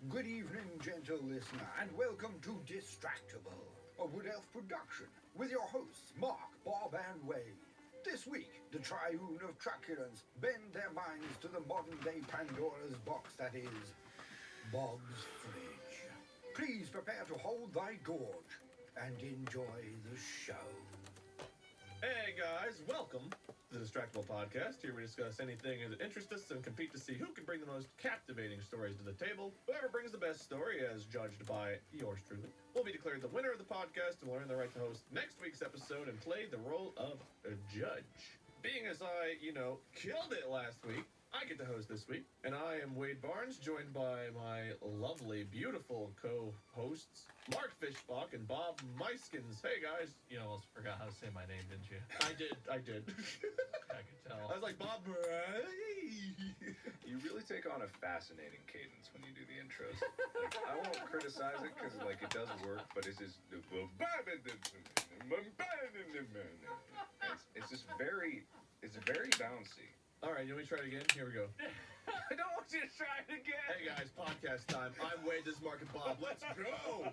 Good evening, gentle listener, and welcome to Distractible, a Wood Elf production, with your hosts, Mark, Bob, and Wade. This week, the triune of truculence bend their minds to the modern-day Pandora's box that is Bob's Fridge. Please prepare to hold thy gorge and enjoy the show. Hey guys, welcome to the Distractible podcast. Here we discuss anything that interests us and compete to see who can bring the most captivating stories to the table. Whoever brings the best story, as judged by yours truly, will be declared the winner of the podcast and will earn the right to host next week's episode and play the role of a judge. Being as I, killed it last week, I get to host this week, and I am Wade Barnes, joined by my lovely, beautiful co-hosts, Mark Fishbach and Bob Meiskens. Hey, guys. You almost forgot how to say my name, didn't you? I did. I could tell. I was like, Bob, You really take on a fascinating cadence when you do the intros. Like, I won't criticize it because it does work, but it's just it's just very bouncy. All right, you want me to try it again? Here we go. I don't want you to try it again. Hey guys, podcast time. I'm Wade, this is Mark and Bob. Let's go.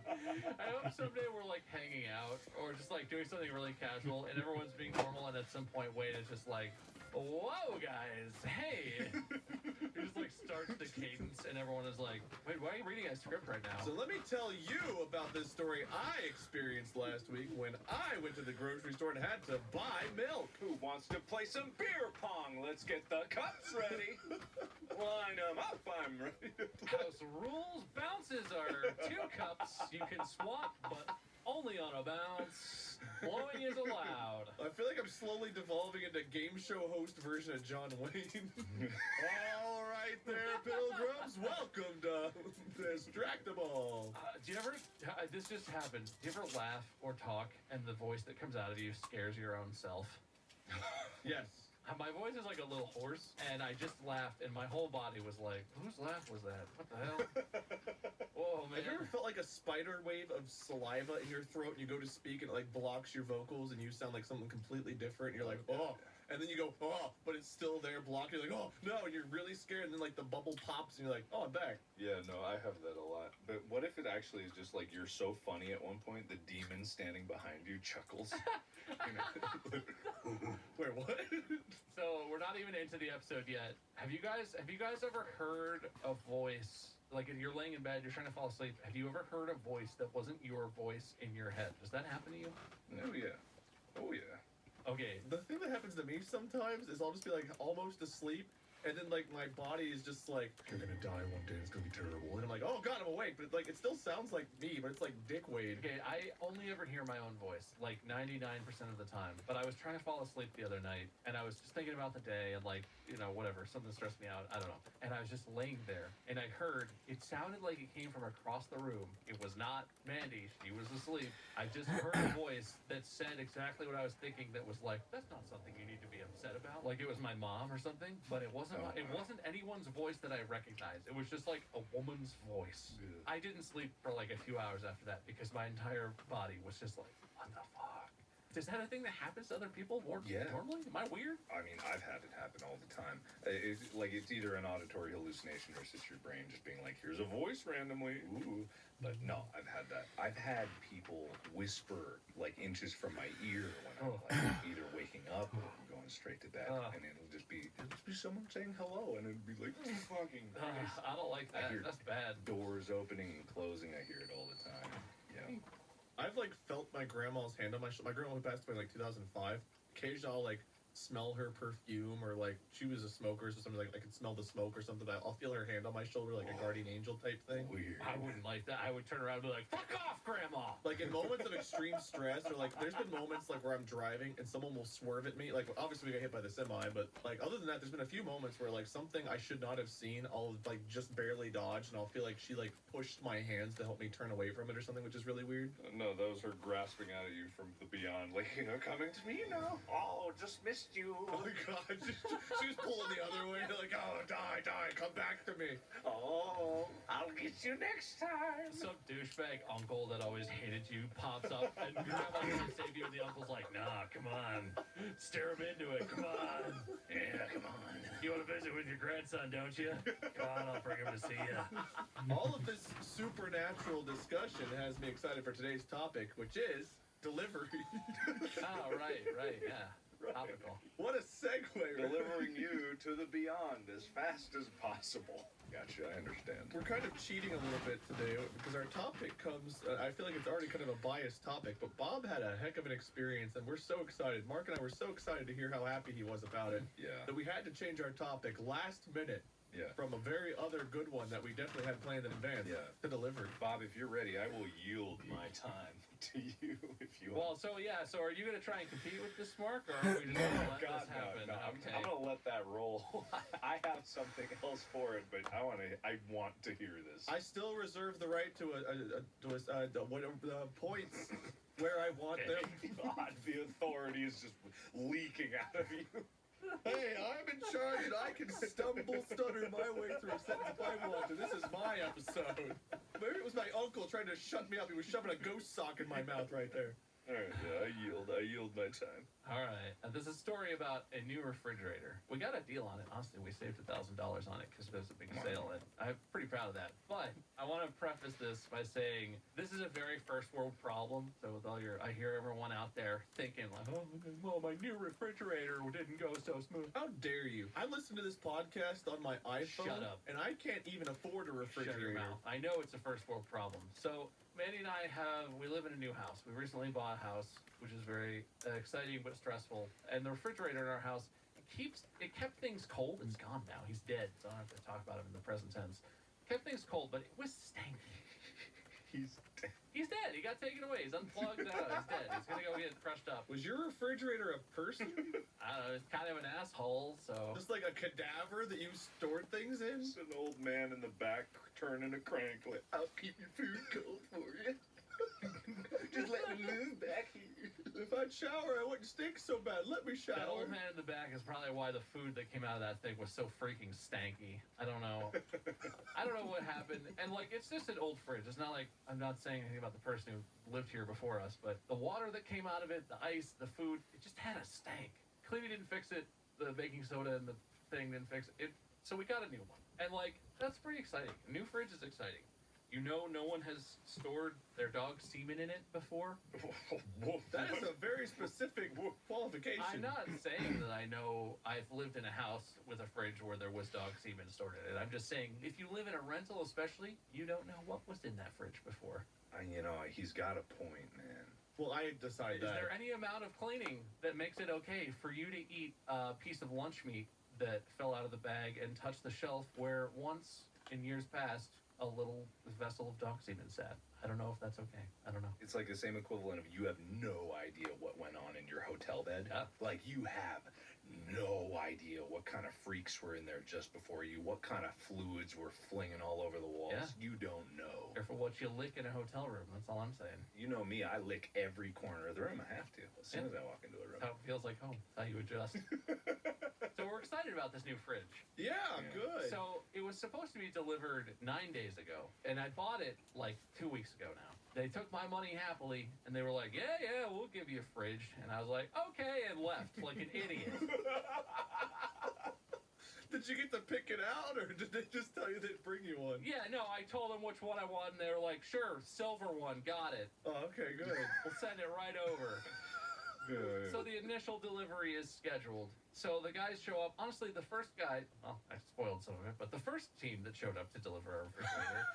I hope someday we're like hanging out or just like doing something really casual and everyone's being normal and at some point Wade is just like, whoa guys, hey. He just like starts the cadence and everyone is like, wait, why are you reading a script right now? So let me tell you about this story I experienced last week when I went to the grocery store and had to buy milk. Who wants to play some beer pong? Let's get the cups ready. Line them up, I'm ready. House rules, bounces are 2 cups. You can swap, but only on a bounce. Blowing is allowed. I feel like I'm slowly devolving into game show host version of John Wayne. All right there, pilgrims. Welcome to Distractible. Do you ever, this just happened, do you ever laugh or talk and the voice that comes out of you scares your own self? Yes. My voice is like a little hoarse, and I just laughed, and my whole body was like, whose laugh was that? What the hell? Whoa, man. Have you ever felt like a spider wave of saliva in your throat and you go to speak and it like blocks your vocals and you sound like something completely different and you're like, oh, and then you go, oh, but it's still there blocked. You're like, oh, no, and you're really scared and then like the bubble pops and you're like, oh, I'm back. Yeah, no, I have that a lot. But what if it actually is just like you're so funny at one point, the demon standing behind you chuckles? Wait, what? So we're not even into the episode yet. Have you guys ever heard a voice, like if you're laying in bed, you're trying to fall asleep, have you ever heard a voice that wasn't your voice in your head? Does that happen to you? Oh, yeah. Oh, yeah. Okay. The thing that happens to me sometimes is I'll just be like almost asleep and then like my body is just like, you're gonna die one day, it's gonna be terrible. And I'm like, oh god, I'm awake, but like it still sounds like me, but it's like Dick Wade. Okay, I only ever hear my own voice, like 99% of the time. But I was trying to fall asleep the other night, and I was just thinking about the day, and like, whatever, something stressed me out, I don't know. And I was just laying there, and I heard, it sounded like it came from across the room. It was not Mandy, she was asleep. I just heard a voice that said exactly what I was thinking that was like, that's not something you need to be upset about. Like it was my mom or something, but it wasn't it wasn't anyone's voice that I recognized. It was just like a woman's voice. Yeah. I didn't sleep for like a few hours after that because my entire body was just like, what the fuck? Is that a thing that happens to other people more normally? Am I weird? I mean, I've had it happen all the time. It's either an auditory hallucination or it's just your brain just being like, here's a voice randomly. Ooh. But no, I've had that. I've had people whisper like inches from my ear when I'm like either waking up or going straight to bed. And it'll just be someone saying hello and it'll be like, fucking Christ. I don't like I that. hear That's bad. doors opening and closing. I hear it all the time. Yeah. I've like felt my grandma's hand on my shoulder. My grandma who passed away in like 2005. Occasionally I'll like smell her perfume or like she was a smoker, so something like I could smell the smoke or something. I'll feel her hand on my shoulder like a guardian angel type thing. Weird. I wouldn't like that. I would turn around and be like, fuck off, Grandma! Like in moments of extreme stress, or like there's been moments like where I'm driving and someone will swerve at me. Like obviously we got hit by the semi, but like other than that, there's been a few moments where like something I should not have seen, I'll like just barely dodge, and I'll feel like she like pushed my hands to help me turn away from it or something, which is really weird. No, that was her grasping out at you from the beyond, like, coming to me now. Oh, just missed missed you. Oh my god, she was pulling the other way, like, oh, die, come back to me. Oh, I'll get you next time. Some douchebag uncle that always hated you pops up and grandma tries to save you and the uncle's like, nah, come on. Steer him into it, come on. Yeah, come on. You want to visit with your grandson, don't you? Come on, I'll bring him to see you. All of this supernatural discussion has me excited for today's topic, which is delivery. Oh, right, yeah. Right. Topical. What a segue. right? Delivering you to the beyond as fast as possible. Gotcha, I understand. We're kind of cheating a little bit today because our topic comes, I feel like it's already kind of a biased topic, but Bob had a heck of an experience and we're so excited. Mark and I were so excited to hear how happy he was about it Yeah. that we had to change our topic last minute Yeah. from a very other good one that we definitely had planned in advance to delivery. Bob, if you're ready, I will yield my time to you if you Well, want. so are you going to try and compete with this, Mark, or are we just going to let God, this happen? no. Okay. I'm gonna let that roll. I have something else for it, but I want to hear this. I still reserve the right to points where I want them. God, the authority is just leaking out of you. Hey, I'm in charge and I can stutter my way through a sentence if I want to. This is my episode. Maybe it was my uncle trying to shut me up. He was shoving a ghost sock in my mouth right there. All right, yeah, I yield my time. All right. This is a story about a new refrigerator. We got a deal on it. Honestly, we saved $1,000 on it because there's a big sale, and I'm pretty proud of that. But I want to preface this by saying this is a very first world problem. So with all I hear everyone out there thinking like, oh, well, my new refrigerator didn't go so smooth. How dare you? I listen to this podcast on my iPhone. Shut up. And I can't even afford a refrigerator. Shut your mouth. I know it's a first world problem. So Mandy and I we live in a new house. We recently bought a house, which is very exciting but stressful. And the refrigerator in our house, it kept things cold. It's gone now. He's dead, so I don't have to talk about him in the present tense. Kept things cold, but it was stanky. He's dead. He got taken away. He's unplugged now. He's dead. He's gonna go get crushed up. Was your refrigerator a person? I don't know. It's kind of an asshole. So Just like a cadaver that you stored things in? It's an old man in the back turning a crank like, I'll keep your food cold for you. Just let me move back here. If I'd shower, I wouldn't stink so bad. Let me that shower. old man in the back is probably why the food that came out of that thing was so freaking stanky. I don't know. I don't know what happened. And like, it's just an old fridge. It's not like I'm not saying anything about the person who lived here before us, but the water that came out of it, the ice, the food, it just had a stank. Clearly didn't fix it. The baking soda and the thing didn't fix it. So we got a new one. And like, that's pretty exciting. A new fridge is exciting. You know, no one has stored their dog's semen in it before. That is a very specific qualification. I'm not saying that I know I've lived in a house with a fridge where there was dog semen stored in it. I'm just saying, if you live in a rental especially, you don't know what was in that fridge before. He's got a point, man. Well, I decide Is that. there any amount of cleaning that makes it okay for you to eat a piece of lunch meat that fell out of the bag and touch the shelf where once in years past a little vessel of dog semen sat? I don't know if that's okay. I don't know. It's like the same equivalent of you have no idea what went on in your hotel bed. Yeah. Like you have no idea what kind of freaks were in there just before you, what kind of fluids were flinging all over the walls. Yeah. You don't know. Careful what you lick in a hotel room. That's all I'm saying. You know me, I lick every corner of the room. I have to as soon as I walk into a room. That's how it feels like home. That's how you adjust. So we're excited about this new fridge. Yeah, good. So it was supposed to be delivered 9 days ago, and I bought it like 2 weeks ago now. They took my money happily, and they were like, yeah, we'll give you a fridge. And I was like, okay, and left like an idiot. Did you get to pick it out, or did they just tell you they'd bring you one? Yeah, no, I told them which one I wanted, and they were like, sure, silver one, got it. Oh, okay, good. We'll send it right over. So the initial delivery is scheduled. So the guys show up. Honestly, the first guy, well, I spoiled some of it, but the first team that showed up to deliver our refrigerator,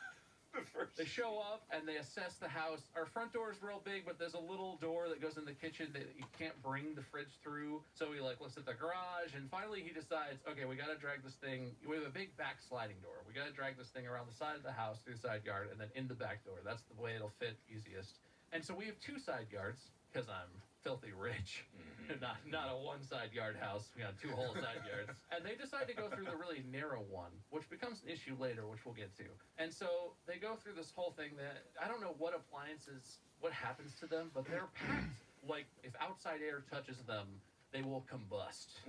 they show up and they assess the house. Our front door is real big, but there's a little door that goes in the kitchen that you can't bring the fridge through. So he looks at the garage, and finally he decides, okay, we got to drag this thing. We have a big back sliding door. We got to drag this thing around the side of the house through the side yard and then in the back door. That's the way it'll fit easiest. And so we have 2 side yards because I'm filthy rich. Not a one side yard house. We got 2 whole side yards. And they decide to go through the really narrow one, which becomes an issue later, which we'll get to. And so they go through this whole thing that I don't know what appliances, what happens to them, but they're packed like if outside air touches them, they will combust.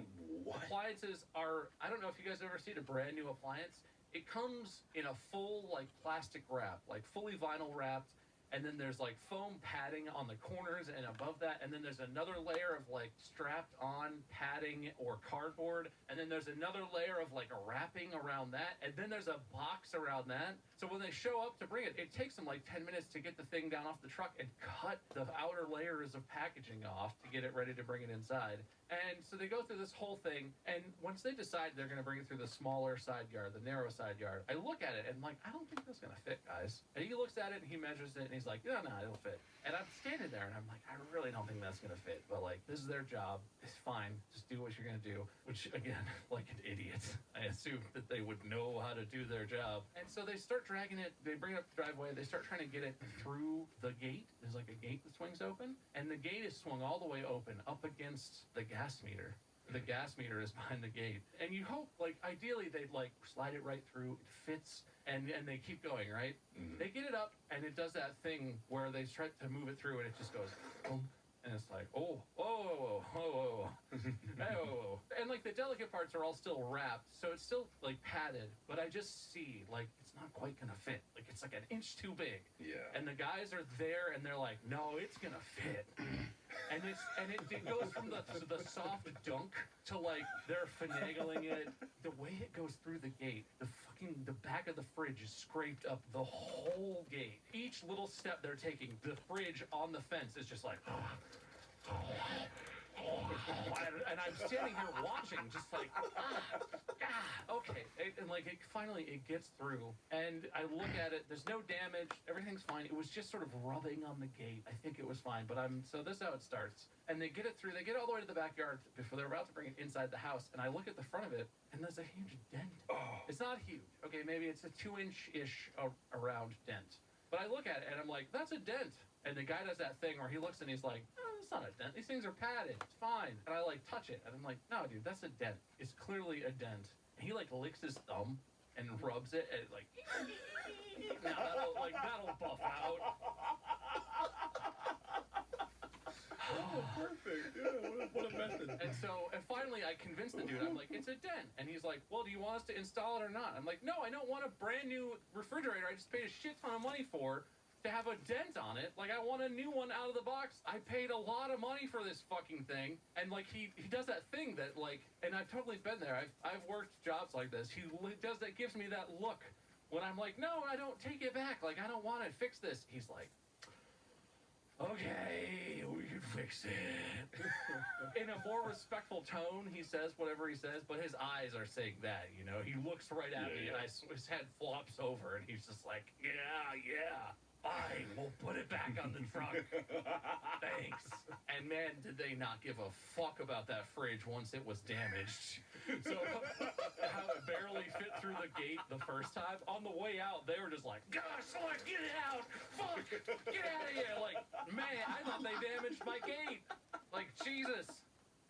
What? Appliances are, I don't know if you guys ever seen a brand new appliance. It comes in a full, like, plastic wrap, like fully vinyl wrapped. And then there's like foam padding on the corners and above that. And then there's another layer of like strapped on padding or cardboard. And then there's another layer of like a wrapping around that. And then there's a box around that. So when they show up to bring it, it takes them like 10 minutes to get the thing down off the truck and cut the outer layers of packaging off to get it ready to bring it inside. And so they go through this whole thing. And once they decide they're going to bring it through the smaller side yard, the narrow side yard, I look at it and I'm like, I don't think that's going to fit, guys. And he looks at it and he measures it and he's like, no, it'll fit. And I'm standing there and I'm like, I really don't think that's going to fit. But like, this is their job. It's fine. Just do what you're going to do. Which, again, like an idiot, I assumed that they would know how to do their job. And so they start dragging it. They bring it up the driveway. They start trying to get it through the gate. There's like a gate that swings open. And the gate is swung all the way open up against the gas meter. The gas meter is behind the gate. And you hope, like, ideally they'd, like, slide it right through. It fits. And they keep going, right? Mm-hmm. They get it up, and it does that thing where they try to move it through, and it just goes, boom. And it's like, oh. And, like, the delicate parts are all still wrapped, so it's still, like, padded. But I just see, like, it's not quite going to fit. Like, it's like an inch too big. Yeah. And the guys are there, and they're like, no, it's going to fit. And it goes from the soft dunk to, like, they're finagling it. The way it goes through the gate, the back of the fridge is scraped up the whole gate. Each little step they're taking, the fridge on the fence is just like, and I'm standing here watching, just like, okay. And like, finally it gets through, and I look at it. There's no damage. Everything's fine. It was just sort of rubbing on the gate. I think it was fine, but so this is how it starts. And they get it through. They get all the way to the backyard before they're about to bring it inside the house. And I look at the front of it, and there's a huge dent. Oh. It's not huge. Okay, maybe it's a 2-inch-ish around dent. But I look at it, and I'm like, that's a dent. And the guy does that thing where he looks and he's like, oh, it's not a dent. These things are padded. It's fine. And I like touch it, and I'm like, no, dude, that's a dent. It's clearly a dent. And he like licks his thumb and rubs it, and like, now that'll buff out. Oh, perfect. Yeah, what a method. And finally I convinced the dude. I'm like, it's a dent. And he's like, well, do you want us to install it or not? I'm like, no, I don't want a brand new refrigerator I just paid a shit ton of money for to have a dent on it. Like, I want a new one out of the box. I paid a lot of money for this fucking thing. And like, he does that thing that, like, and I've totally been there. I've worked jobs like this. He does that, gives me that look when I'm like, no, I don't, take it back. Like, I don't want it. Fix this. He's like, okay, we can fix it. In a more respectful tone, he says whatever he says, but his eyes are saying that, you know. He looks right at me, and his head flops over, and he's just like, yeah. Fine, we'll put it back on the truck. Thanks. And man, did they not give a fuck about that fridge once it was damaged. So, how it barely fit through the gate the first time, on the way out, they were just like, gosh, Lord, get it out! Fuck! Get out of here! Like, man, I thought they damaged my gate. Like, Jesus.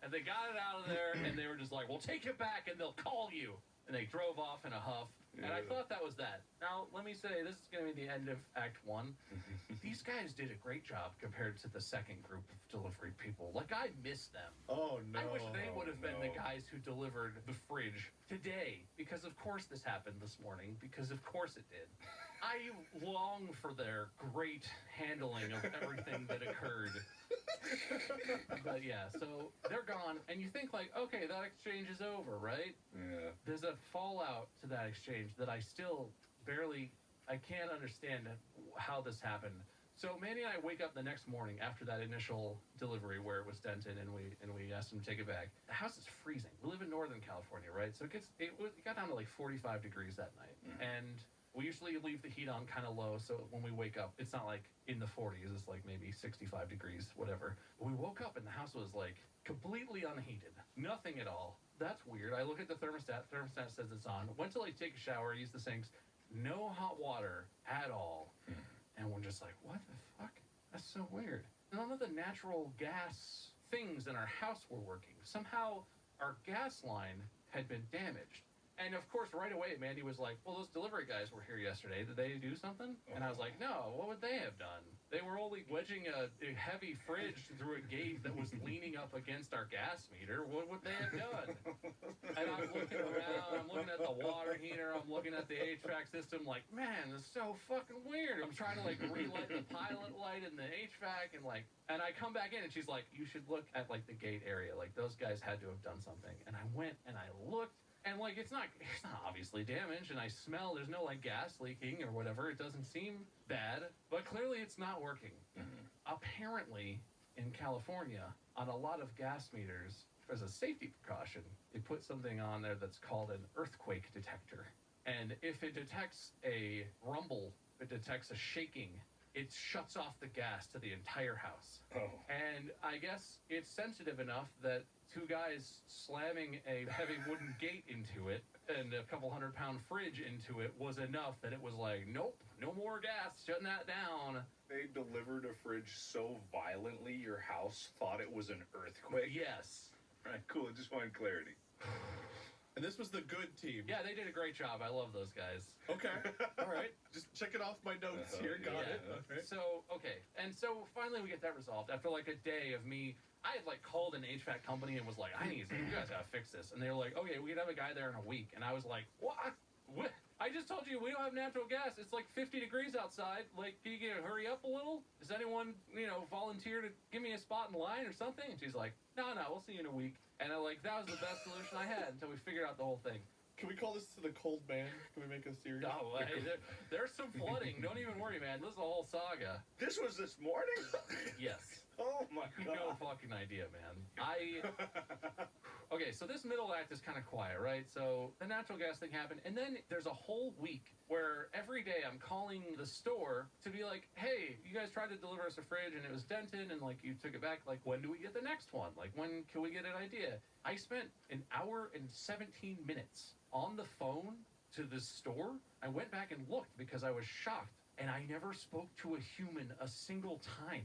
And they got it out of there, and they were just like, we'll take it back, and they'll call you. And they drove off in a huff. And I thought that was that. Now, let me say, this is going to be the end of Act 1. These guys did a great job compared to the second group of delivery people. Like, I miss them. Oh, no. I wish they would have been the guys who delivered the fridge today. Because, of course, this happened this morning. Because, of course, it did. I long for their great handling of everything that occurred. But yeah, so they're gone, and you think like, okay, that exchange is over, right? Yeah. There's a fallout to that exchange that I still I can't understand how this happened. So Manny and I wake up the next morning after that initial delivery where it was dented, and we asked him to take it back. The house is freezing. We live in Northern California, right? So it got down to like 45 degrees that night, and we usually leave the heat on kind of low, so when we wake up, it's not like in the 40s, it's like maybe 65 degrees, whatever. We woke up and the house was like completely unheated. Nothing at all. That's weird. I look at the thermostat says it's on. Went to like take a shower, use the sinks. No hot water at all. And we're just like, what the fuck? That's so weird. None of the natural gas things in our house were working. Somehow our gas line had been damaged. And of course, right away, Mandy was like, well, those delivery guys were here yesterday. Did they do something? And I was like, no, what would they have done? They were only wedging a heavy fridge through a gate that was leaning up against our gas meter. What would they have done? And I'm looking around, I'm looking at the water heater, I'm looking at the HVAC system, like, man, this is so fucking weird. I'm trying to, like, relight the pilot light in the HVAC, and I come back in, and she's like, you should look at, like, the gate area. Like, those guys had to have done something. And I went, and I looked, and, like, it's not obviously damaged, and I smell there's no, like, gas leaking or whatever. It doesn't seem bad, but clearly it's not working. Apparently, in California, on a lot of gas meters, as a safety precaution, they put something on there that's called an earthquake detector. And if it detects a rumble, it detects a shaking, it shuts off the gas to the entire house. And I guess it's sensitive enough that two guys slamming a heavy wooden gate into it and a couple 100-pound fridge into it was enough that it was like, nope, no more gas, shutting that down. They delivered a fridge so violently your house thought it was an earthquake? Yes. Right, cool. Just wanted clarity. And this was the good team. Yeah, they did a great job. I love those guys. Okay. All right. Just check it off my notes here. Got it. Okay. So, okay. And so finally we get that resolved after like a day of me. I had like called an HVAC company and was like, you guys gotta fix this. And they were like, okay, we could have a guy there in a week. And I was like, what? I just told you we don't have natural gas. It's like 50 degrees outside. Like, can you hurry up a little? Does anyone, volunteer to give me a spot in line or something? And she's like, no, we'll see you in a week. And that was the best solution I had until we figured out the whole thing. Can we call this to the cold man? Can we make a series? No, hey, there's some flooding. Don't even worry, man. This is a whole saga. This was this morning? Yes. Oh my god. No fucking idea, man. Okay, so this middle act is kind of quiet, right? So the natural gas thing happened, and then there's a whole week where every day I'm calling the store to be like, hey, you guys tried to deliver us a fridge and it was dented and like you took it back. Like, when do we get the next one? Like, when can we get an idea? I spent an hour and 17 minutes on the phone to the store. I went back and looked because I was shocked, and I never spoke to a human a single time.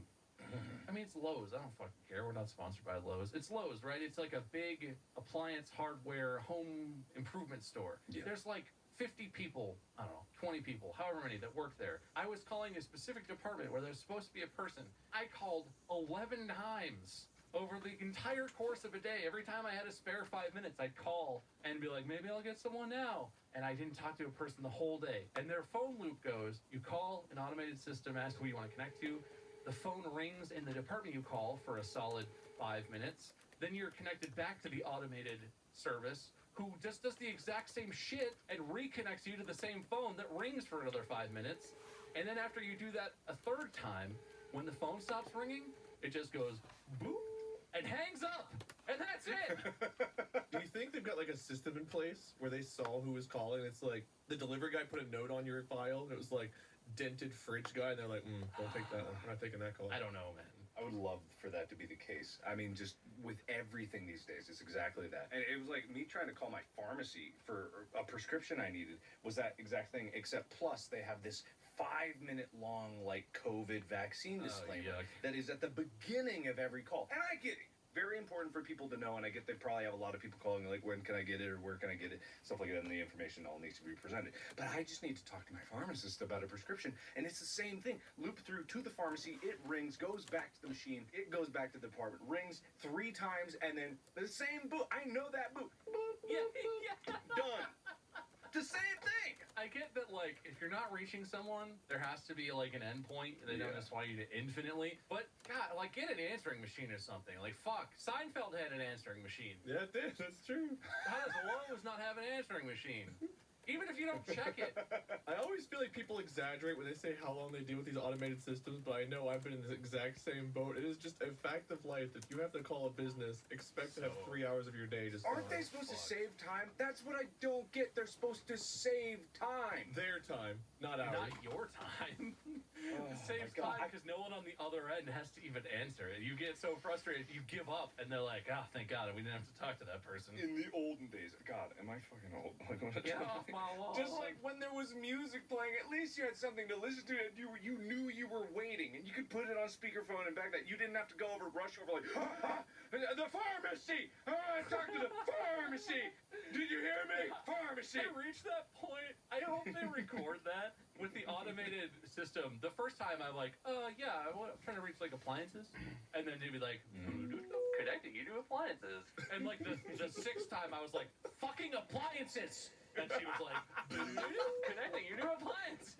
I mean, it's Lowe's. I don't fucking care. We're not sponsored by Lowe's. It's Lowe's, right? It's like a big appliance, hardware, home improvement store. Yeah. There's like 50 people, I don't know, 20 people, however many that work there. I was calling a specific department where there's supposed to be a person. I called 11 times over the entire course of a day. Every time I had a spare 5 minutes, I'd call and be like, maybe I'll get someone now. And I didn't talk to a person the whole day. And their phone loop goes, you call an automated system, ask who you want to connect to. The phone rings in the department you call for a solid 5 minutes. Then you're connected back to the automated service, who just does the exact same shit and reconnects you to the same phone that rings for another 5 minutes. And then after you do that a third time, when the phone stops ringing, it just goes boop and hangs up. And that's it. Do you think they've got like a system in place where they saw who was calling? It's like the delivery guy put a note on your file and it was like dented fridge guy, and they're like, don't take that one. We're not taking that call. I don't know, man. I would love for that to be the case. I mean, just with everything these days, it's exactly that. And it was like me trying to call my pharmacy for a prescription I needed was that exact thing, except plus they have this 5-minute long, like, COVID vaccine disclaimer that is at the beginning of every call. And I get it. Very important for people to know, and I get they probably have a lot of people calling, like, when can I get it, or where can I get it, stuff like that, and the information all needs to be presented. But I just need to talk to my pharmacist about a prescription, and it's the same thing. Loop through to the pharmacy, it rings, goes back to the machine, it goes back to the department, rings 3 times, and then the same boop. I know that boop. Boop, boop, boop. Done. The same thing. I get that, like, if you're not reaching someone, there has to be, like, an endpoint. They don't just want you to infinitely. But, God, like, get an answering machine or something. Like, fuck. Seinfeld had an answering machine. Yeah, it did. That's true. How does Lowe's not have an answering machine? Even if you don't check it. I always feel like people exaggerate when they say how long they deal with these automated systems, but I know I've been in this exact same boat. It is just a fact of life that you have to call a business, expect to have 3 hours of your day just Aren't they supposed to save time? That's what I don't get. They're supposed to save time. Their time, not ours. Not your time. It saves time because no one on the other end has to even answer it. You get so frustrated, you give up, and they're like, thank God, we didn't have to talk to that person. In the olden days, God, am I fucking old? Like, what Get off Just like when there was music playing, at least you had something to listen to, and you knew you were waiting, and you could put it on speakerphone and back that. You didn't have to go over, rush over like, the pharmacy! Talk to the pharmacy! Did you hear me? Pharmacy! I reached that point. I hope they record that with the automated system. The first time I'm like, yeah, I'm trying to reach like appliances, and then they'd be like, connecting you to appliances, and like the sixth time I was like, fucking appliances, and she was like, connecting you to appliances.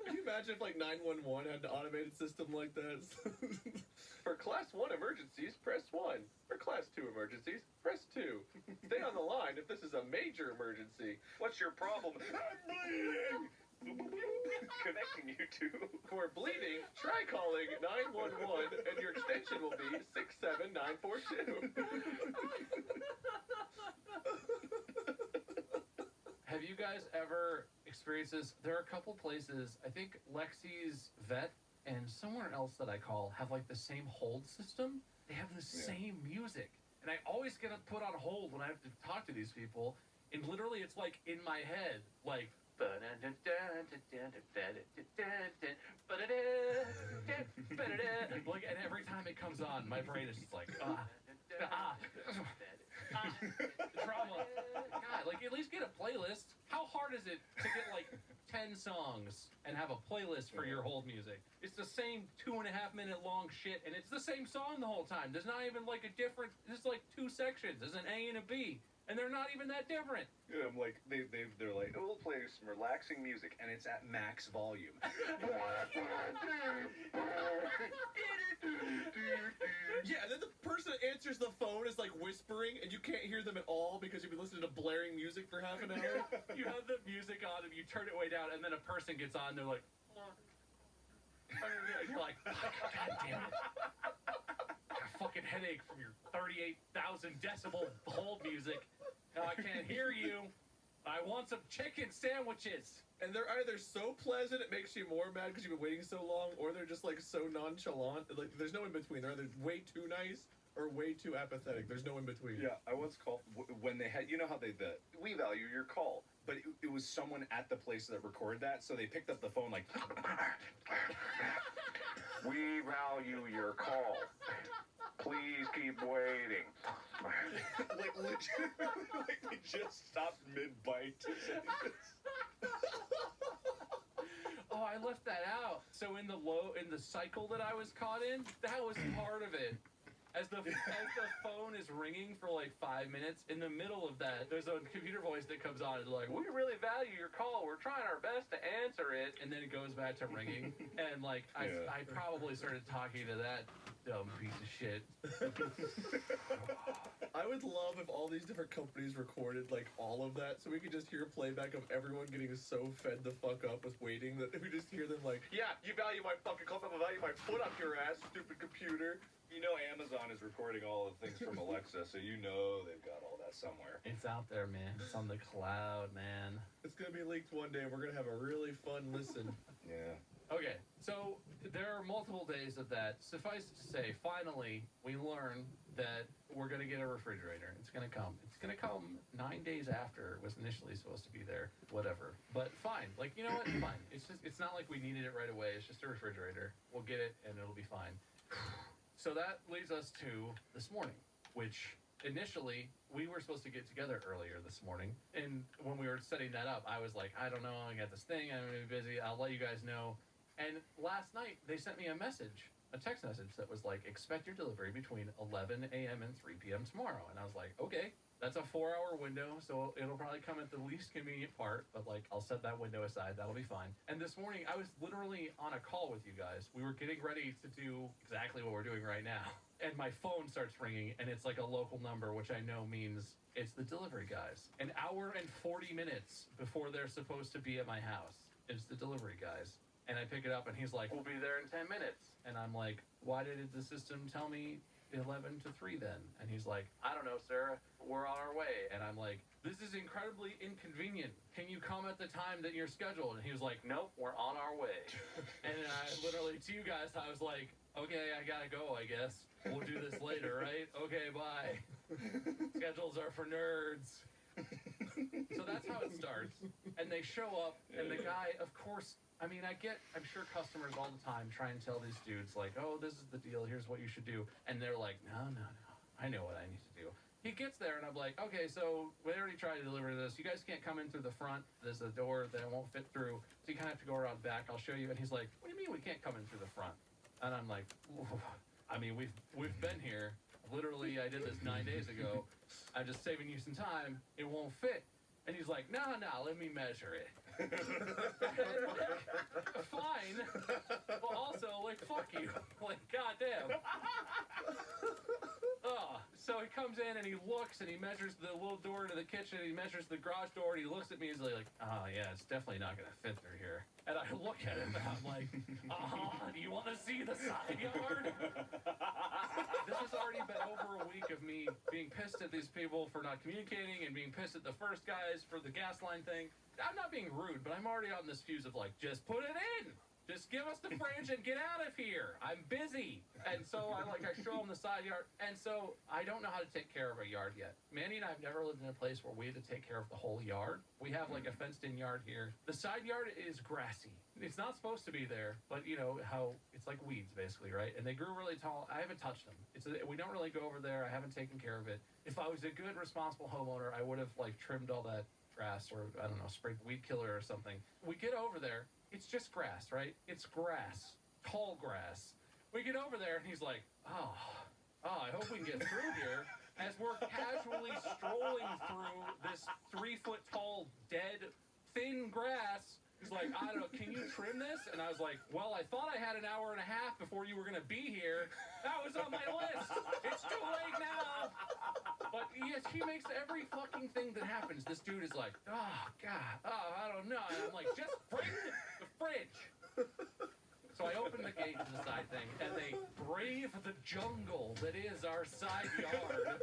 Can you imagine if like 911 had an automated system like that? For Class 1 emergencies, press 1. For Class 2 emergencies, press 2. Stay on the line if this is a major emergency. What's your problem? I'm bleeding! Connecting you to. For bleeding, try calling 911 and your extension will be 67942. Have you guys ever experienced this? There are a couple places, I think Lexi's vet and somewhere else that I call have like the same hold system. They have the same music. And I always get put on hold when I have to talk to these people. And literally it's like in my head, like, like, and every time it comes on, my brain is just like, drama. God, like at least get a playlist. How hard is it to get like 10 songs and have a playlist for your hold music? It's the same 2.5 minute long shit, and it's the same song the whole time. There's not even like a different. There's like 2 sections. There's an A and a B. And they're not even that different. Yeah, I'm like, they're like, we'll play some relaxing music, and it's at max volume. Yeah, and then the person that answers the phone is like whispering, and you can't hear them at all because you've been listening to blaring music for half an hour. You have the music on, and you turn it way down, and then a person gets on, they're like, and you're like, God damn it. Got a fucking headache from your 38,000 decibel hold music. Now I can't hear you. I want some chicken sandwiches. And they're either so pleasant it makes you more mad because you've been waiting so long, or they're just like so nonchalant. Like there's no in between. They're either way too nice or way too apathetic. There's no in between. Yeah, I once called when they had, you know how we value your call, but it was someone at the place that recorded that, so they picked up the phone like, we value your call. Please keep waiting. Like legitimately, like they just stopped mid-bite. Oh, I left that out. So in the cycle that I was caught in, that was part of it. As the phone is ringing for like 5 minutes, in the middle of that, there's a computer voice that comes on. It's like, we really value your call. We're trying our best to answer it. And then it goes back to ringing. And like, I probably started talking to that dumb piece of shit. I would love if all these different companies recorded like all of that, so we could just hear playback of everyone getting so fed the fuck up with waiting that we just hear them like, yeah, you value my fucking call, I value my foot up your ass, stupid computer. You know Amazon is recording all the things from Alexa, so you know they've got all that somewhere. It's out there, man. It's on the cloud, man. It's gonna be leaked one day and we're gonna have a really fun listen. Yeah. Okay, so there are multiple days of that. Suffice it to say, finally, we learn that we're going to get a refrigerator. It's going to come. It's going to come 9 days after it was initially supposed to be there. Whatever. But fine. Like, you know what? Fine. It's not like we needed it right away. It's just a refrigerator. We'll get it, and it'll be fine. So that leads us to this morning, which initially we were supposed to get together earlier this morning. And when we were setting that up, I was like, I don't know. I got this thing. I'm going to be busy. I'll let you guys know. And last night, they sent me a text message that was like, expect your delivery between 11 a.m. and 3 p.m. tomorrow. And I was like, okay, that's a 4-hour window, so it'll probably come at the least convenient part, but like, I'll set that window aside. That'll be fine. And this morning, I was literally on a call with you guys. We were getting ready to do exactly what we're doing right now. And my phone starts ringing, and it's like a local number, which I know means it's the delivery guys. An hour and 40 minutes before they're supposed to be at my house. It's the delivery guys. And I pick it up, and he's like, we'll be there in 10 minutes. And I'm like, why did the system tell me 11 to 3 then? And he's like, I don't know, sir. We're on our way. And I'm like, this is incredibly inconvenient. Can you come at the time that you're scheduled? And he was like, nope, we're on our way. And I literally, to you guys, I was like, okay, I gotta go, I guess. We'll do this later, right? Okay, bye. Schedules are for nerds. So that's how it starts. And they show up, and the guy, of course, I mean, I'm sure customers all the time try and tell these dudes, like, oh, this is the deal, here's what you should do. And they're like, no, I know what I need to do. He gets there, and I'm like, okay, so we already tried to deliver this. You guys can't come in through the front. There's a door that it won't fit through, so you kind of have to go around back. I'll show you. And he's like, what do you mean we can't come in through the front? And I'm like, I mean, we've been here. Literally, I did this 9 days ago. I'm just saving you some time. It won't fit. And he's like, no, let me measure it. Fine. But also, like, fuck you. Like, goddamn. So he comes in and he looks and he measures the little door to the kitchen and he measures the garage door and he looks at me and he's like, oh yeah, it's definitely not gonna fit through here. And I look at him and I'm like, do you want to see the side yard? This has already been over a week of me being pissed at these people for not communicating and being pissed at the first guys for the gas line thing. I'm not being rude, but I'm already on this fuse of like, just put it in. Just give us the fridge and get out of here. I'm busy. And so I show him the side yard. And so I don't know how to take care of a yard yet. Manny and I have never lived in a place where we had to take care of the whole yard. We have like a fenced in yard here. The side yard is grassy. It's not supposed to be there, but you know how it's like weeds basically, right? And they grew really tall. I haven't touched them. We don't really go over there. I haven't taken care of it. If I was a good, responsible homeowner, I would have like trimmed all that grass or I don't know, sprayed weed killer or something. We get over there. It's just grass, right? It's grass. Tall grass. We get over there, and he's like, I hope we can get through here. As we're casually strolling through this 3-foot-tall, dead, thin grass, he's like, I don't know, can you trim this? And I was like, well, I thought I had an hour and a half before you were going to be here. That was on my list. It's too late now. But yes, he makes every fucking thing that happens. This dude is like, God, I don't know. And I'm like, just bring the fridge. So I open the gate to the side thing, and they brave the jungle that is our side yard.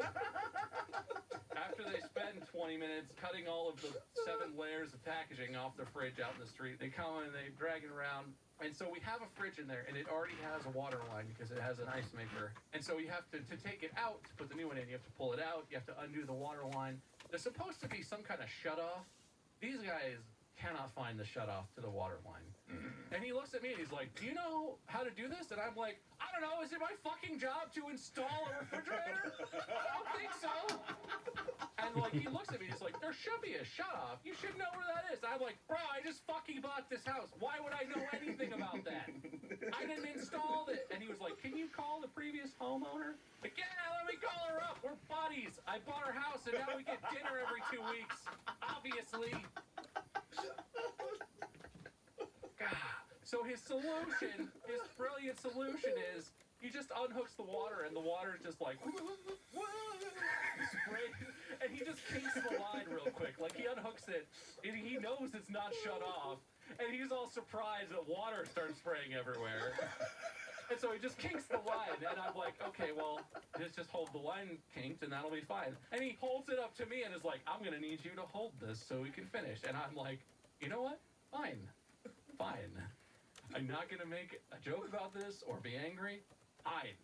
After they spend 20 minutes cutting all of the 7 layers of packaging off the fridge out in the street, they come and they drag it around. And so we have a fridge in there, and it already has a water line because it has an ice maker. And so you have to take it out to put the new one in. You have to pull it out. You have to undo the water line. There's supposed to be some kind of shutoff. These guys cannot find the shutoff to the water line. And he looks at me and he's like, do you know how to do this? And I'm like, I don't know. Is it my fucking job to install a refrigerator? I don't think so. And like, he looks at me, he's like, there should be a shutoff. You should know where that is. I'm like, bro, I just fucking bought this house. Why would I know anything about that? I didn't install it. And he was like, can you call the previous homeowner? Like, yeah, let me call her up. We're buddies. I bought her house and now we get dinner every 2 weeks. Obviously. So his brilliant solution is he just unhooks the water and the water is just like spraying, and he just kinks the line real quick. Like he unhooks it and he knows it's not shut off and he's all surprised that water starts spraying everywhere. And so he just kinks the line and I'm like, okay, well, just hold the line kinked and that'll be fine. And he holds it up to me and is like, I'm gonna need you to hold this so we can finish. And I'm like, you know what? Fine. I'm not gonna make a joke about this or be angry. Fine.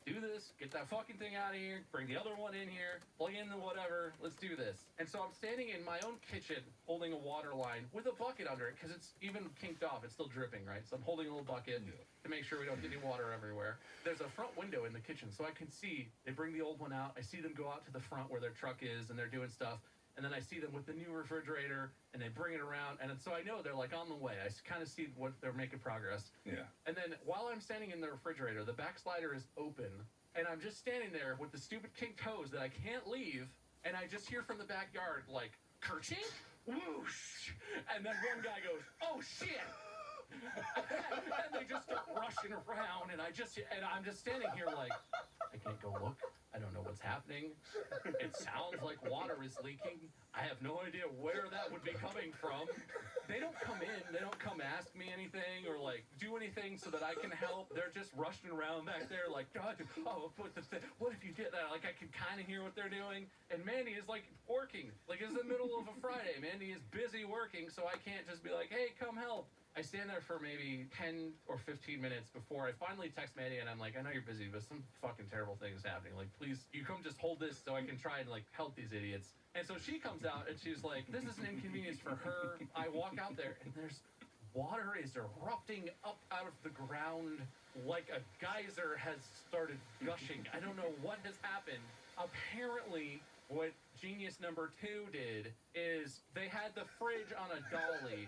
Do this, get that fucking thing out of here, bring the other one in here, plug in the whatever, let's do this. And so I'm standing in my own kitchen holding a water line with a bucket under it because it's even kinked off, it's still dripping, right? So I'm holding a little bucket to make sure we don't get any water everywhere. There's a front window in the kitchen so I can see, they bring the old one out, I see them go out to the front where their truck is and they're doing stuff. And then I see them with the new refrigerator, and they bring it around, and so I know they're like on the way. I kind of see what they're making progress. Yeah. And then while I'm standing in the refrigerator, the back slider is open, and I'm just standing there with the stupid kinked hose that I can't leave, and I just hear from the backyard like kerchink, whoosh, and then one guy goes, "Oh shit!" And they just start rushing around, and I'm just standing here like, I can't go look. I don't know what's happening. It sounds like water is leaking. I have no idea where that would be coming from. They don't come in. They don't come ask me anything or like do anything so that I can help. They're just rushing around back there like, God, what if you did that? Like I can kind of hear what they're doing. And Mandy is like working. Like it's the middle of a Friday. Mandy is busy working, so I can't just be like, hey, come help. I stand there for maybe 10 or 15 minutes before I finally text Maddie, and I'm like, I know you're busy, but some fucking terrible thing is happening. Like, please, you come just hold this so I can try and, like, help these idiots. And so she comes out, and she's like, this is an inconvenience for her. I walk out there, and there's water is erupting up out of the ground like a geyser has started gushing. I don't know what has happened. Apparently, what genius number 2 did is they had the fridge on a dolly,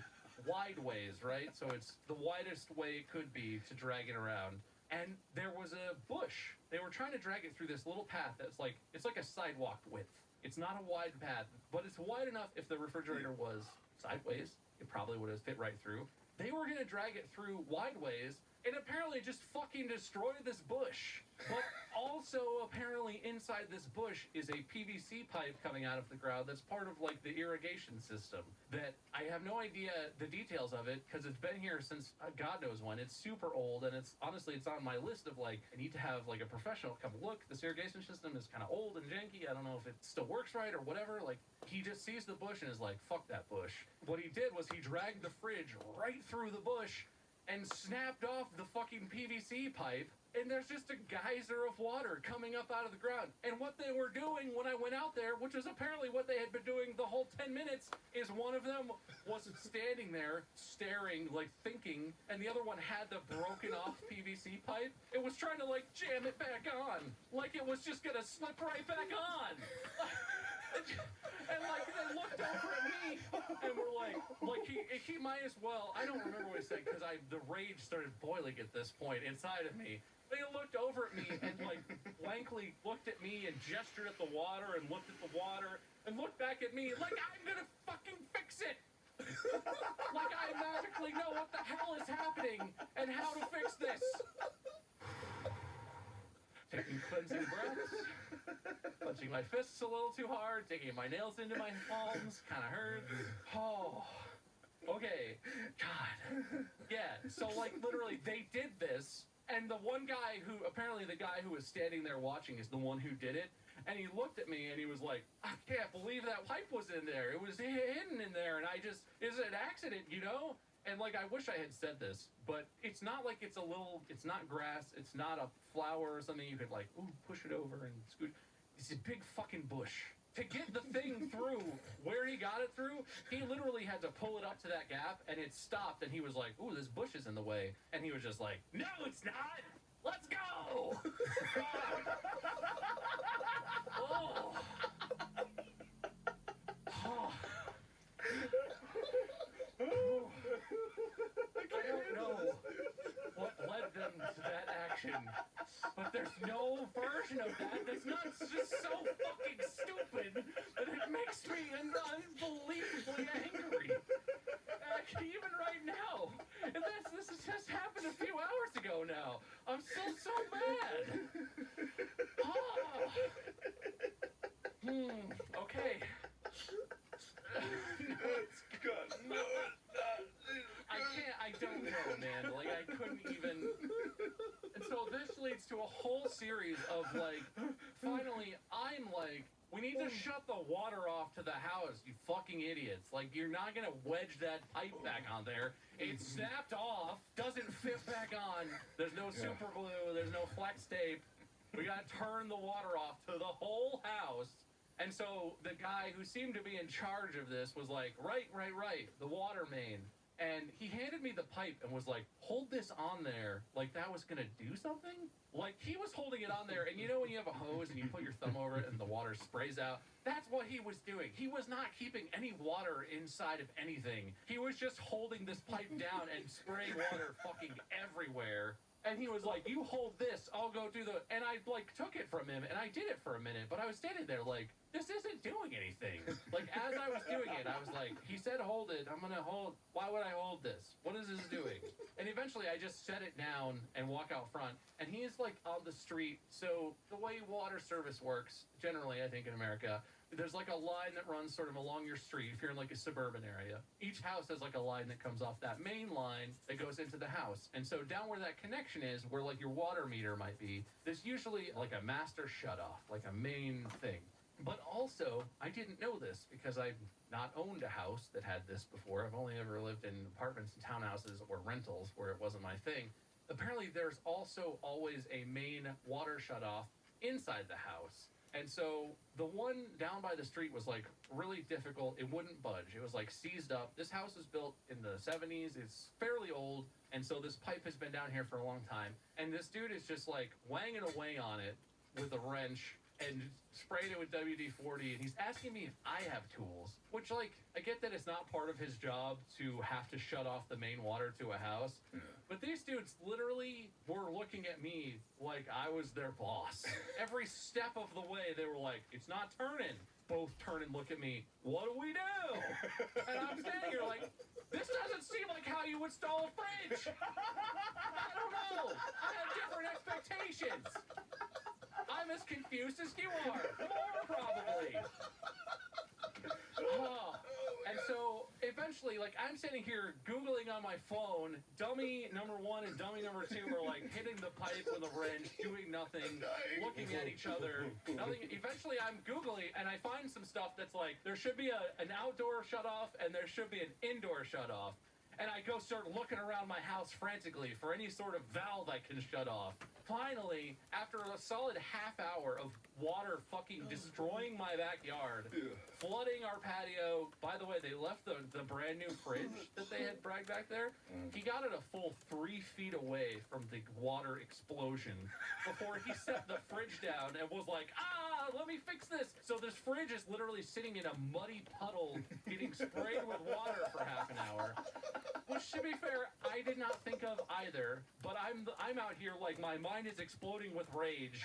wide ways, right? So it's the widest way it could be to drag it around. And there was a bush. They were trying to drag it through this little path that's like, it's like a sidewalk width. It's not a wide path, but it's wide enough if the refrigerator was sideways. It probably would have fit right through. They were going to drag it through wide ways and apparently just fucking destroy this bush. But also apparently inside this bush is a PVC pipe coming out of the ground that's part of like the irrigation system that I have no idea the details of it because it's been here since God knows when. It's super old, and it's honestly it's on my list of like I need to have like a professional come look. This irrigation system is kind of old and janky. I don't know if it still works right or whatever. Like he just sees the bush and is like, fuck that bush. What he did was he dragged the fridge right through the bush and snapped off the fucking PVC pipe, and there's just a geyser of water coming up out of the ground. And what they were doing when I went out there, which is apparently what they had been doing the whole 10 minutes, is one of them was standing there staring, like thinking, and the other one had the broken off PVC pipe. It was trying to like jam it back on, like it was just gonna slip right back on. And like they looked over at me and were like he might as well. I don't remember what he said because the rage started boiling at this point inside of me. They looked over at me and like blankly looked at me and gestured at the water and looked at the water and looked back at me like I'm gonna fucking fix it. Like I magically know what the hell is happening and how to fix this. Taking cleansing breaths, punching my fists a little too hard, digging my nails into my palms, kind of hurt. Oh, okay, God. Yeah, so like literally they did this, and the one guy who, apparently the guy who was standing there watching is the one who did it, and he looked at me and he was like, I can't believe that pipe was in there. It was hidden in there, and it's an accident, you know? And like I wish I had said this, but it's not like it's not grass, it's not a flower or something you could like push it over and scoot. It's a big fucking bush. To get the thing through where he got it through, he literally had to pull it up to that gap, and it stopped, and he was like, ooh, this bush is in the way. And he was just like, no, it's not! Let's go! Oh. Oh. I don't know what led them to that action, but there's no version of that that's not just so fucking stupid that it makes me unbelievably angry. Even right now, and this has just happened a few hours ago now. I'm still so mad. Okay. No, I don't know, man. Like, I couldn't even... And so this leads to a whole series of, like, finally, I'm like, we need to shut the water off to the house, you fucking idiots. Like, you're not gonna wedge that pipe back on there. It snapped off, doesn't fit back on. There's no super glue, there's no flex tape. We gotta turn the water off to the whole house. And so the guy who seemed to be in charge of this was like, right, the water main. And he handed me the pipe and was like, hold this on there like that was gonna do something? Like, he was holding it on there, and you know when you have a hose and you put your thumb over it and the water sprays out? That's what he was doing. He was not keeping any water inside of anything. He was just holding this pipe down and spraying water fucking everywhere. And he was like, you hold this, I'll go do the... And I, like, took it from him, and I did it for a minute, but I was standing there like, this isn't doing anything. Like, as I was doing it, I was like, he said hold it, I'm gonna hold... Why would I hold this? What is this doing? And eventually, I just set it down and walk out front, and he is, like, on the street. So, the way water service works, generally, I think, in America... There's like a line that runs sort of along your street if you're in like a suburban area. Each house has like a line that comes off that main line that goes into the house. And so down where that connection is, where like your water meter might be, there's usually like a master shutoff, like a main thing. But also, I didn't know this because I've not owned a house that had this before. I've only ever lived in apartments and townhouses or rentals where it wasn't my thing. Apparently, there's also always a main water shutoff inside the house. And so the one down by the street was like really difficult. It wouldn't budge. It was like seized up. This house was built in the 70s. It's fairly old. And so this pipe has been down here for a long time. And this dude is just like wanging away on it with a wrench and sprayed it with WD-40, and he's asking me if I have tools, which, like, I get that it's not part of his job to have to shut off the main water to a house, but these dudes literally were looking at me like I was their boss. Every step of the way, they were like, it's not turning. Both turn and look at me, what do we do? And I'm standing here like, this doesn't seem like how you install a fridge. I don't know. I have different expectations. I'm as confused as you are. More probably. Oh. And so eventually, like, I'm sitting here Googling on my phone. Dummy number 1 and dummy number 2 are like hitting the pipe with a wrench, doing nothing, looking at each other. Nothing. Eventually, I'm Googling and I find some stuff that's like, there should be an outdoor shutoff and there should be an indoor shutoff. And I go start looking around my house frantically for any sort of valve I can shut off. Finally, after a solid half hour of water fucking destroying my backyard, flooding our patio. By the way, they left the brand new fridge that they had bragged back there. He got it a full 3 feet away from the water explosion before he set the fridge down and was like, let me fix this. So this fridge is literally sitting in a muddy puddle getting sprayed with water for half an hour. Which, to be fair, I did not think of either, but I'm out here like my mind is exploding with rage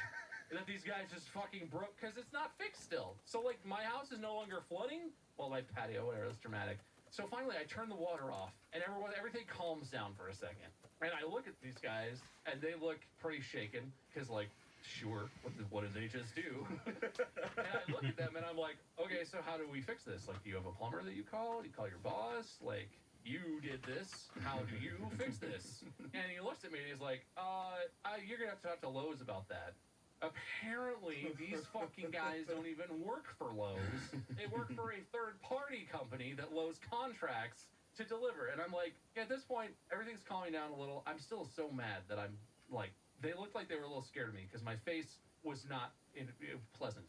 that these guys just fucking broke, because it's not fixed still. So, like, my house is no longer flooding. Well, my patio, whatever, that's dramatic. So finally, I turn the water off, and everything calms down for a second. And I look at these guys, and they look pretty shaken, because, like, sure, what did they just do? And I look at them, and I'm like, okay, so how do we fix this? Like, do you have a plumber that you call? Do you call your boss? Like, you did this. How do you fix this? And he looks at me and he's like, you're going to talk to Lowe's about that. Apparently, these fucking guys don't even work for Lowe's. They work for a third-party company that Lowe's contracts to deliver. And I'm like, at this point, everything's calming down a little. I'm still so mad that I'm like, they looked like they were a little scared of me because my face was not pleasant.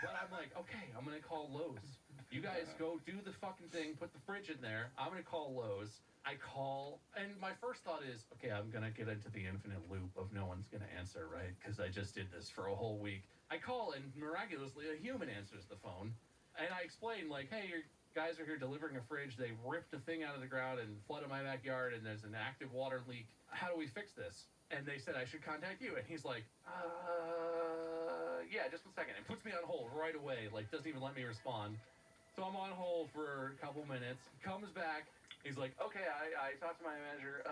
But I'm like, okay, I'm going to call Lowe's. You guys go do the fucking thing, put the fridge in there. I'm going to call Lowe's. I call, and my first thought is, okay, I'm going to get into the infinite loop of no one's going to answer, right? Because I just did this for a whole week. I call, and miraculously, a human answers the phone. And I explain, like, hey, your guys are here delivering a fridge. They ripped a thing out of the ground and flooded my backyard, and there's an active water leak. How do we fix this? And they said, I should contact you. And he's like, yeah, just 1 second. And puts me on hold right away, like, doesn't even let me respond. So I'm on hold for a couple minutes. Comes back. He's like, okay, I talked to my manager.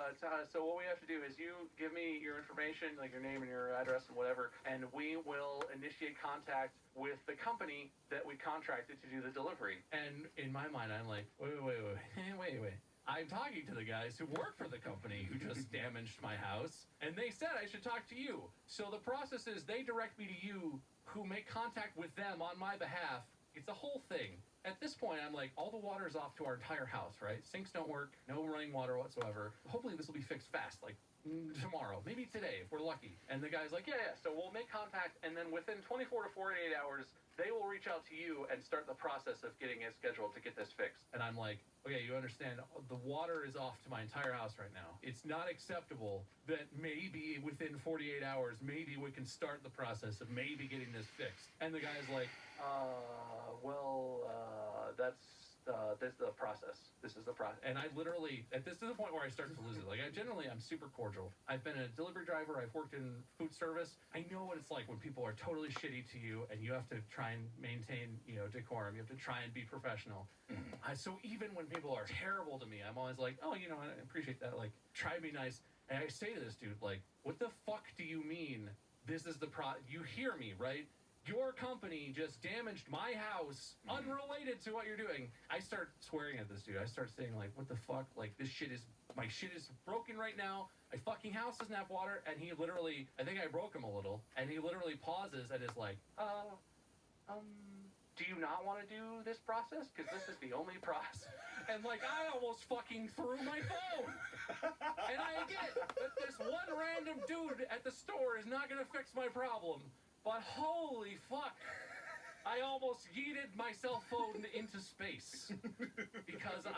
So what we have to do is you give me your information, like your name and your address and whatever, and we will initiate contact with the company that we contracted to do the delivery. And in my mind, I'm like, wait. I'm talking to the guys who work for the company who just damaged my house, and they said I should talk to you. So the process is they direct me to you, who make contact with them on my behalf. It's a whole thing. At this point, I'm like, all the water's off to our entire house, right? Sinks don't work, no running water whatsoever. Hopefully this will be fixed fast, like tomorrow, maybe today if we're lucky. And the guy's like, yeah, so we'll make contact, and then within 24 to 48 hours, they will reach out to you and start the process of getting it scheduled to get this fixed. And I'm like, okay, you understand, the water is off to my entire house right now. It's not acceptable that maybe within 48 hours, maybe we can start the process of maybe getting this fixed. And the guy's like, this is the process. This is the process. And I literally, this is the point where I start to lose it. Like, I'm super cordial. I've been a delivery driver. I've worked in food service. I know what it's like when people are totally shitty to you and you have to try and maintain, decorum. You have to try and be professional. So even when people are terrible to me, I'm always like, oh, I appreciate that. Like, try to be nice. And I say to this dude, like, what the fuck do you mean this is the you hear me, right? Your company just damaged my house, unrelated to what you're doing. I start swearing at this dude. I start saying, like, what the fuck? Like, my shit is broken right now. My fucking house doesn't have water. And he literally, I think I broke him a little. And he literally pauses and is like, do you not want to do this process? Because this is the only process. And, like, I almost fucking threw my phone. And I get that this one random dude at the store is not going to fix my problem. But holy fuck. I almost yeeted my cell phone into space because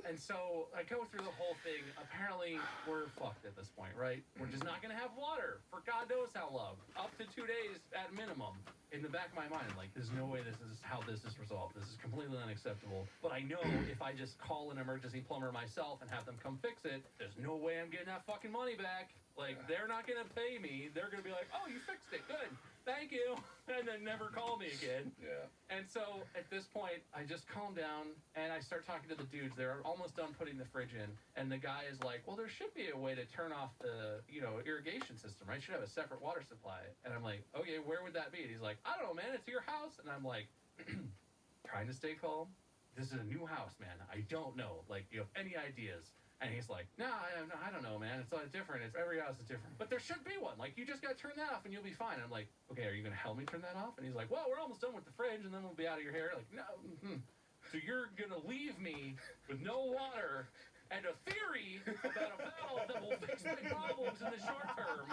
and so I go through the whole thing. Apparently, we're fucked at this point, right? We're just not gonna have water for God knows how long, up to 2 days at minimum. In the back of my mind, like, there's no way this is how this is resolved. This is completely unacceptable. But I know if I just call an emergency plumber myself and have them come fix it, there's no way I'm getting that fucking money back. Like, they're not gonna pay me. They're gonna be like, oh, you fixed it, good. Thank you, and then never call me again. Yeah. And so at this point, I just calm down and I start talking to the dudes. They're almost done putting the fridge in, and the guy is like, "Well, there should be a way to turn off the, irrigation system, right? Should have a separate water supply." And I'm like, "Okay, where would that be?" And he's like, "I don't know, man. It's your house." And I'm like, trying to stay calm. This is a new house, man. I don't know. Like, do you have any ideas? And he's like, no, I don't know, man. It's different. Every house is different. But there should be one. Like, you just got to turn that off and you'll be fine. I'm like, okay, are you going to help me turn that off? And he's like, well, we're almost done with the fridge and then we'll be out of your hair. Like, no. So you're going to leave me with no water and a theory about a valve that will fix my problems in the short term.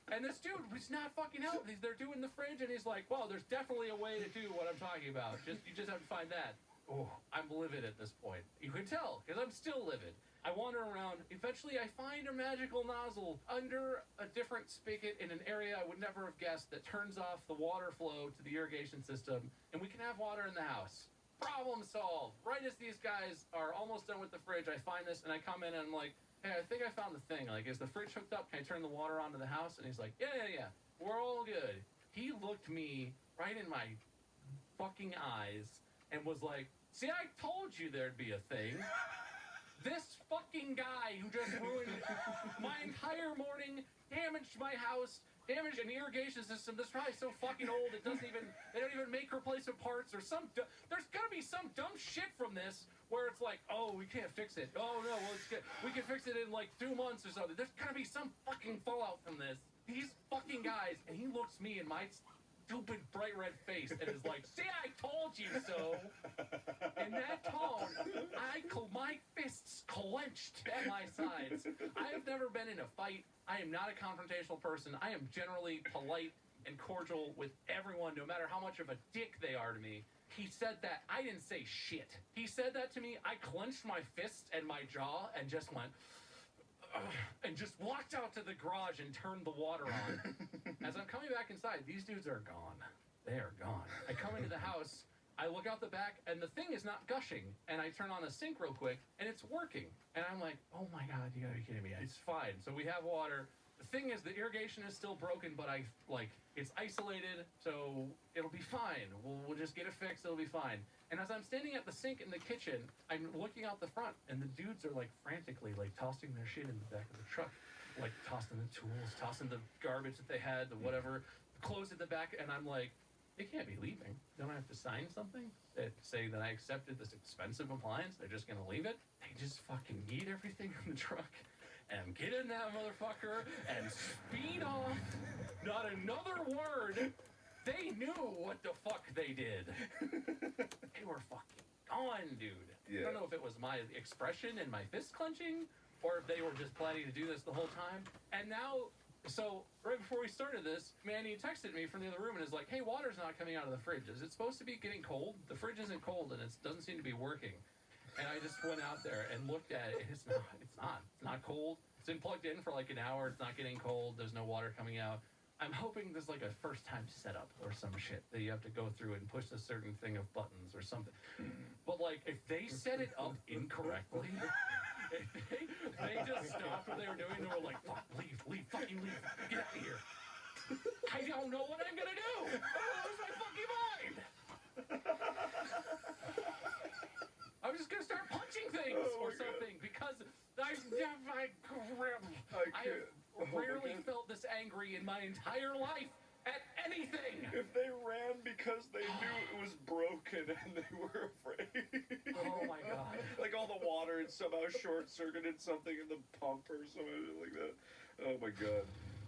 And this dude was not fucking helping. They're doing the fridge and he's like, well, there's definitely a way to do what I'm talking about. You just have to find that. Oh, I'm livid at this point. You can tell, because I'm still livid. I wander around. Eventually, I find a magical nozzle under a different spigot in an area I would never have guessed that turns off the water flow to the irrigation system, and we can have water in the house. Problem solved. Right as these guys are almost done with the fridge, I find this, and I come in and I'm like, hey, I think I found the thing. Like, is the fridge hooked up? Can I turn the water onto the house? And he's like, yeah. We're all good. He looked me right in my fucking eyes and was like, see, I told you there'd be a thing. This fucking guy who just ruined my entire morning, damaged my house, damaged an irrigation system that's probably so fucking old they don't even make replacement parts or there's gonna be some dumb shit from this where it's like, oh, we can't fix it. Oh no, well, we can fix it in like 2 months or something. There's gonna be some fucking fallout from this. These fucking guys, and he looks me in my stupid bright red face and is like, see, I told you so. In that tone, my fists clenched at my sides. I have never been in a fight. I am not a confrontational person. I am generally polite and cordial with everyone, no matter how much of a dick they are to me. He said that. I didn't say shit. He said that to me. I clenched my fists and my jaw and just went, and just walked out to the garage and turned the water on. As I'm coming back inside, these dudes are gone. They are gone. I come into the house, I look out the back, and the thing is not gushing. And I turn on the sink real quick, and it's working. And I'm like, oh my God, you gotta be kidding me. It's fine. So we have water. The thing is, the irrigation is still broken, but it's isolated, so it'll be fine. We'll just get it fixed, it'll be fine. And as I'm standing at the sink in the kitchen, I'm looking out the front, and the dudes are, like, frantically, like, tossing their shit in the back of the truck. Like, tossing the tools, tossing the garbage that they had, the whatever, clothes in the back, and I'm like, they can't be leaving. Don't I have to sign something that say that I accepted this expensive appliance? They're just gonna leave it? They just fucking eat everything in the truck and get in that motherfucker and speed off. Not another word. They knew what the fuck they did. They were fucking gone, dude. Yeah. I don't know if it was my expression and my fist clenching, or if they were just planning to do this the whole time. And now, so right before we started this, Manny texted me from the other room and is like, hey, water's not coming out of the fridge. Is it supposed to be getting cold? The fridge isn't cold and it doesn't seem to be working. And I just went out there and looked at it. It's not cold. It's been plugged in for like an hour. It's not getting cold. There's no water coming out. I'm hoping there's like a first time setup or some shit that you have to go through and push a certain thing of buttons or something. But like, if they set it up incorrectly, if they just stopped what they were doing, they were like, fuck, leave, fucking leave, get out of here. I don't know what I'm gonna do. I lose my fucking mind. I'm just gonna start punching things or something because I have rarely felt this angry in my entire life at anything. If they ran because they knew it was broken and they were afraid. Oh my God. Like all the water had somehow short-circuited something in the pump or something like that. Oh my God.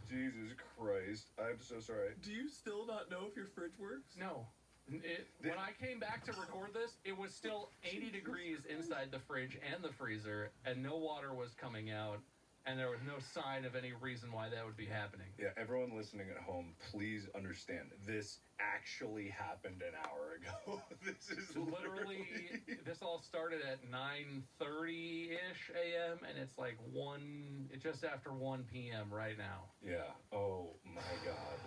Jesus Christ. I'm so sorry. Do you still not know if your fridge works? No. When I came back to record this, it was still 80 degrees inside the fridge and the freezer, and no water was coming out, and there was no sign of any reason why that would be happening. Yeah, everyone listening at home, please understand. This actually happened an hour ago. This is Literally, this all started at 9:30-ish a.m., and it's like just after 1 p.m. right now. Yeah. Oh, my God.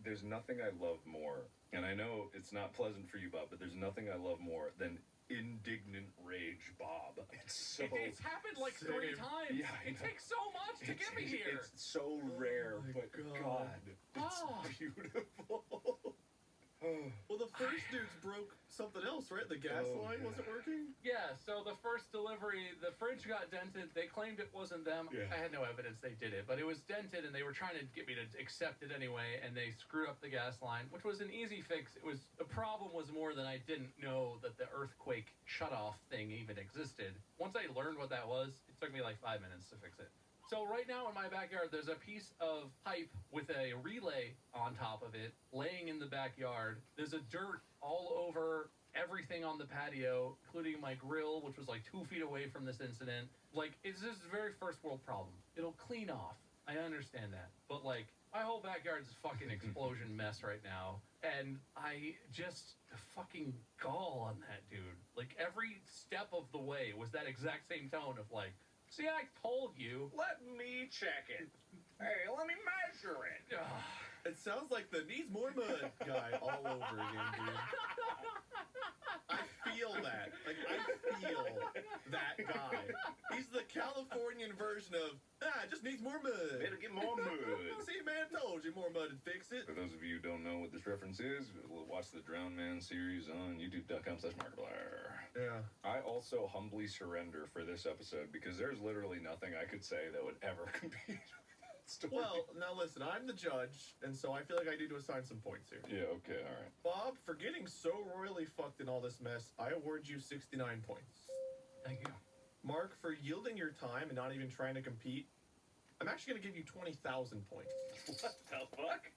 There's nothing I love more, and I know it's not pleasant for you, Bob, but there's nothing I love more than indignant rage, Bob. It's happened like Same. 3 times. Yeah, I it know. takes so much to get me here. It's so rare, my but God. it's Oh. beautiful. Well, the first dude's broke something else, right? The gas Oh, line yeah. wasn't working? Yeah, so the first delivery, the fridge got dented. They claimed it wasn't them. Yeah. I had no evidence they did it, but it was dented, and they were trying to get me to accept it anyway, and they screwed up the gas line, which was an easy fix. The problem was more than I didn't know that the earthquake shutoff thing even existed. Once I learned what that was, it took me like 5 minutes to fix it. So right now in my backyard, there's a piece of pipe with a relay on top of it laying in the backyard. There's a dirt all over everything on the patio, including my grill, which was like 2 feet away from this incident. Like, it's just a very first world problem. It'll clean off. I understand that. But like, my whole backyard's a fucking explosion mess right now. And I just fucking gall on that dude. Like, every step of the way was that exact same tone of like, see, I told you. Let me check it. Hey, let me measure it. It sounds like the needs more mud guy all over again, dude. I feel that. Like, I feel that guy. He's the Californian version of, it just needs more mud. Better get more mud. See, man, told you more mud would fix it. For those of you who don't know what this reference is, watch the Drown Man series on youtube.com/Markiplier. Yeah. I also humbly surrender for this episode because there's literally nothing I could say that would ever compete with that story. Well, now listen, I'm the judge, and so I feel like I need to assign some points here. Yeah, okay, all right. Bob, for getting so royally fucked in all this mess, I award you 69 points. Thank you. Mark, for yielding your time and not even trying to compete, I'm actually going to give you 20,000 points. What the fuck?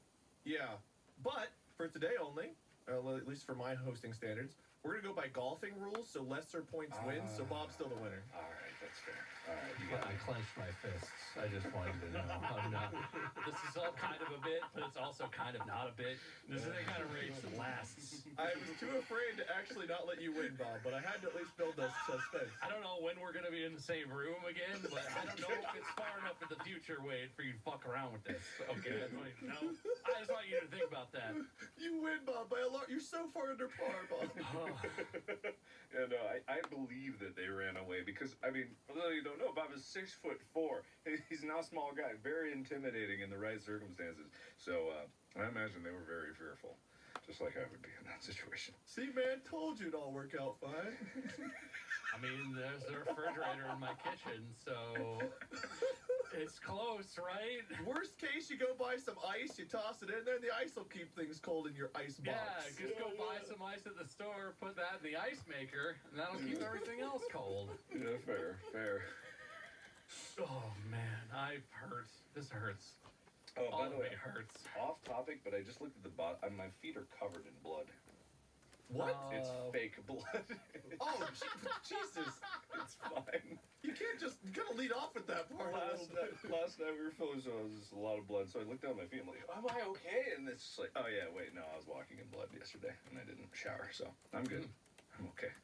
Yeah, but for today only, at least for my hosting standards, we're going to go by golfing rules, so lesser points wins, so Bob's still the winner. All right, that's fair. All right, you got I clenched my fists. I just wanted you to know. I'm not. This is all kind of a bit, but it's also kind of not a bit. This is the kind of rage that lasts. I was too afraid to actually not let you win, Bob, but I had to at least build the suspense. I don't know when we're going to be in the same room again, but I don't know if it's far enough in the future, Wade, for you to fuck around with this. Okay, that's what you know. I just want you to think about that. You win, Bob, by a lot. You're so far under par, Bob. Yeah, no, I believe that they ran away because, I mean, for those of you who don't know, Bob is 6'4". He's not a small guy, very intimidating in the right circumstances. So I imagine they were very fearful, just like I would be in that situation. See, man, told you it'd all work out fine. I mean, there's the refrigerator in my kitchen, so it's close, right? Worst case, you go buy some ice, you toss it in there, and the ice will keep things cold in your ice box. Yeah, just go buy some ice at the store, put that in the ice maker, and that'll keep everything else cold. Yeah, fair. Oh, man, I've hurt. This hurts. Oh, All by the of way, it hurts. off topic, but I just looked at the bottom. My feet are covered in blood. What? It's fake blood. Oh, Jesus. It's fine. You can't just, you gotta lead off with that part a little bit. Last night we were filming, so it was a lot of blood. So I looked down at my feet. I'm like, am I okay? And it's just like, oh yeah, wait, no, I was walking in blood yesterday, and I didn't shower, so I'm good. I'm okay.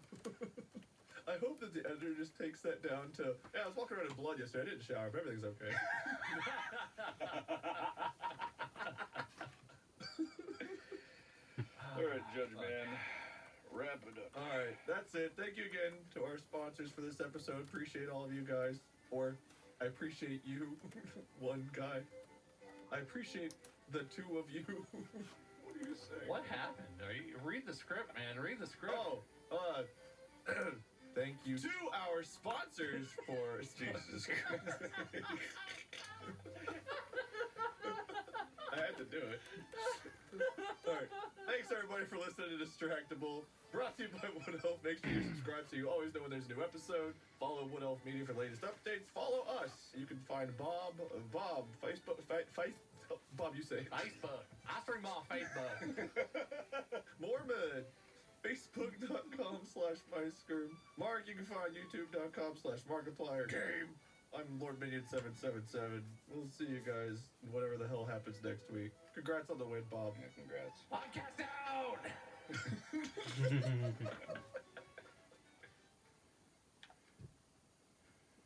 I hope that the editor just takes that down to, yeah, I was walking around in blood yesterday, I didn't shower, but everything's okay. All right, Judge Man, wrap it up. All right, that's it. Thank you again to our sponsors for this episode. Appreciate all of you guys. Or I appreciate you, one guy. I appreciate the two of you. What are you saying? What happened? Read the script, man. Read the script. Thank you to our sponsors for Jesus Christ. I had to do it. All right. Thanks, everybody, for listening to Distractible. Brought to you by Wood Elf. Make sure you subscribe so you always know when there's a new episode. Follow Wood Elf Media for the latest updates. Follow us. You can find Bob, Facebook, Bob, you say. Facebook. I stream on Facebook. Mormon. Facebook.com/MyScream. Mark, you can find YouTube.com/Markiplier. Game. I'm Lord Minion 777. We'll see you guys whatever the hell happens next week. Congrats on the win, Bob. Yeah, congrats. Podcast down!